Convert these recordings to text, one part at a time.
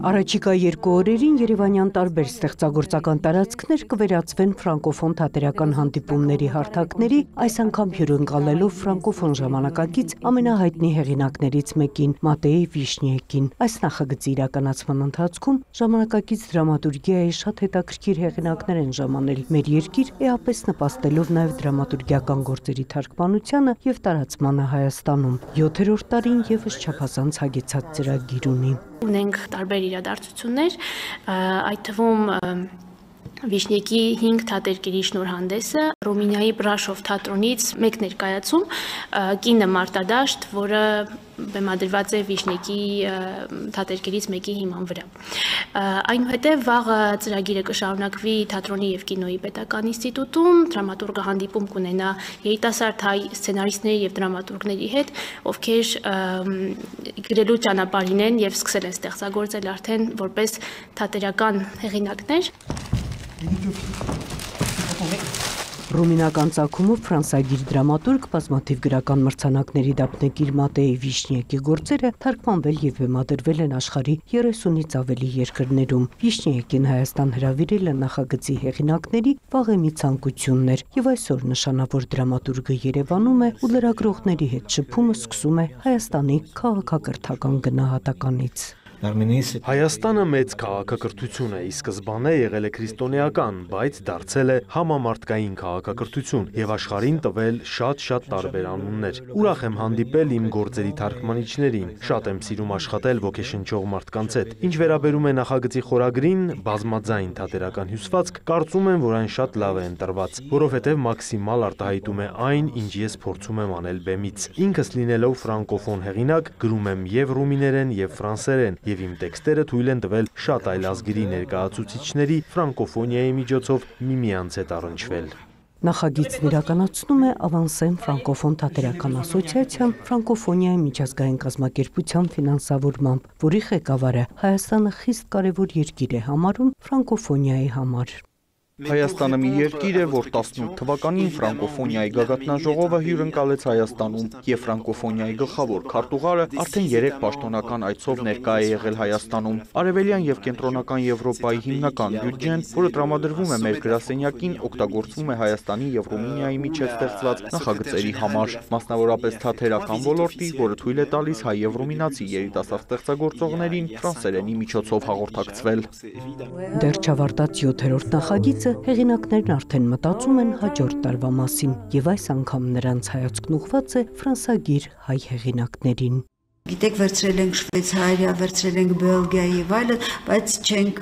Առաջիկա 2 օրերին Երևանյան տարբեր ստեղծագործական տարածքներ կվերածվեն ֆրանկոֆոն թատերական հանդիպումների հարթակների, այս անգամ հյուրընկալելով ֆրանկոֆոն ժամանակակից ամենահայտնի հեղինակներից մեկին՝ Մատեյ Վիշնիեկին։ Այս նախագծի իրականացման ընթացքում ժամանակակից դրամատուրգիայի շատ հետաքրքիր հեղինակներ են ժամանել մեր երկիր, էապես նպաստելով նաև դրամատուրգիական գործերի թարգմանությանը եւ տարածմանը Հայաստանում։ 7-րդ տարին եւս չափազանց հագեցած ծրագիր ունի։ Ունենք տարբեր իրադարձություններ, այդ թվում Վիշնյեկի 5 թատերգերի շնորհանդեսը, Ռումինիայի Բրաշով թատրոնից մեկ ներկայացում, կինը Մարտադաշտ, որը բեմադրված է Վիշնյեկի թատերգերից մեկի հիման վրա։ Այնուհետև վաղը ծրագիրը կշարունակվի թատրոնի եւ կինոյի պետական ինստիտուտում, դրամատուրգը հանդիպում կունենա երիտասարդ հայ սցենարիստների եւ դրամատուրգների հետ, ովքեր գրելու ճանապարհին են եւ սկսել են ստեղծագործել արդեն որպես թատերական հեղինակներ։ Ռումինական ծագումով ֆրանսագիր դրամատուրգ, բազմաթիվ գրական մրցանակների դափնեկիր Մատեյ Վիշնիեկի գործերը թարգմանվել եւ բեմադրվել են աշխարհի 30-ից ավելի երկրներում։ Վիշնիեկին Հայաստան հրավիրել են նախագծի հեղինակների վաղեմի ցանկություններ եւ այսօր նշանավոր դրամատուրգը Երևանում է ու լրագրողների հետ շփումը սկսում է Հայաստանի քաղաքակրթական գնահատականից։ Հայաստանը մեծ քաղաքակրթություն է, ի սկզբանե եղել է քրիստոնեական, բայց դարձել է համամարտկային քաղաքակրթություն եւ աշխարհին տվել շատ տարբեր անուններ։ Ուրախ եմ հանդիպել իմ գործերի թարգմանիչներին, շատ եմ սիրում աշխատել ոգեշնչող մարդկանց հետ։ Ինչ վերաբերում է նախագծի խորագրին, բազմաձայն թատերական հյուսվածք, կարծում եմ, որ այն շատ լավ է ընտրված, որովհետեւ մաքսիմալ արտահայտում է այն, ինչ ես փորձում եմ անել բեմից։ Ինքս լինելով ֆրանկոֆոն հեղինակ, գրում եմ եւ ռումիներեն եւ ֆրանսերեն, եւ իմ տեքստերը թույլ են տվել շատ այլ ազգերի ներկայացուցիչների ֆրանկոֆոնիայի միջոցով միմյանց հետ առնչվել։ Նախագիծն իրականացնում է Ավանսեն ֆրանկոֆոն թատերական ասոցիացիան ֆրանկոֆոնիայի միջազգային կազմակերպության ֆինանսավորմամբ, որի ղեկավարը Հայաստանը խիստ կարևոր երկիր է համարում ֆրանկոֆոնիայի համար։ Հայաստանը մի երկիր է, որ 18 թվականին ֆրանկոֆոնիայի գագաթնաժողովը հյուրընկալեց Հայաստանում եւ ֆրանկոֆոնիայի գլխավոր քարտուղարը արդեն 3 պաշտոնական այցով ներկա է եղել Հայաստանում։ Արևելյան եւ կենտրոնական Եվրոպայի հիմնական բյուջեն, որը տրամադրվում է մեր գրասենյակին, օգտագործվում է Հայաստանի եւ Ռումինիայի միջև ստեղծված նախագծերի համար, մասնավորապես թատերական ոլորտի, որը թույլ է տալիս հայ եւ ռումինացի երիտասարդ ստեղծագործողներին ֆրանսերենի միջոցով հաղորդակցվել։ Դեռ չավարտած 7-րդ նախագիծը հեղինակներն արդեն մտածում են հաջորդ տարվա մասին եւ այս անգամ նրանց հայացքն ուղղված է ֆրանսագիր հայ հեղինակներին։ Գիտեք, վերցրել ենք Շվեյցարիա, վերցրել ենք Բելգիա եւ այլն, բայց չենք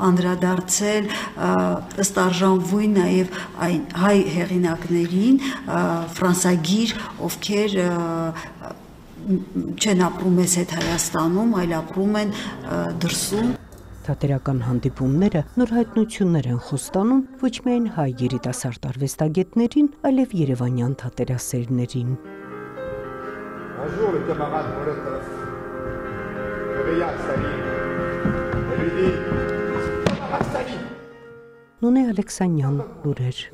անդրադարձել ըստ արժանվույն նաեւ այն հայ հեղինակներին, ֆրանսագիր, ովքեր չեն ապրում ես հետ Հայաստանում, այլ ապրում են դրսում։ Թատերական հանդիպումները նոր հայտնություններ են խոստանում ոչ միայն հայ երիտասարդ արվեստագետներին, այլև երևանյան թատերասերներին։ Նոնե Ալեքսանյան, լուրեր։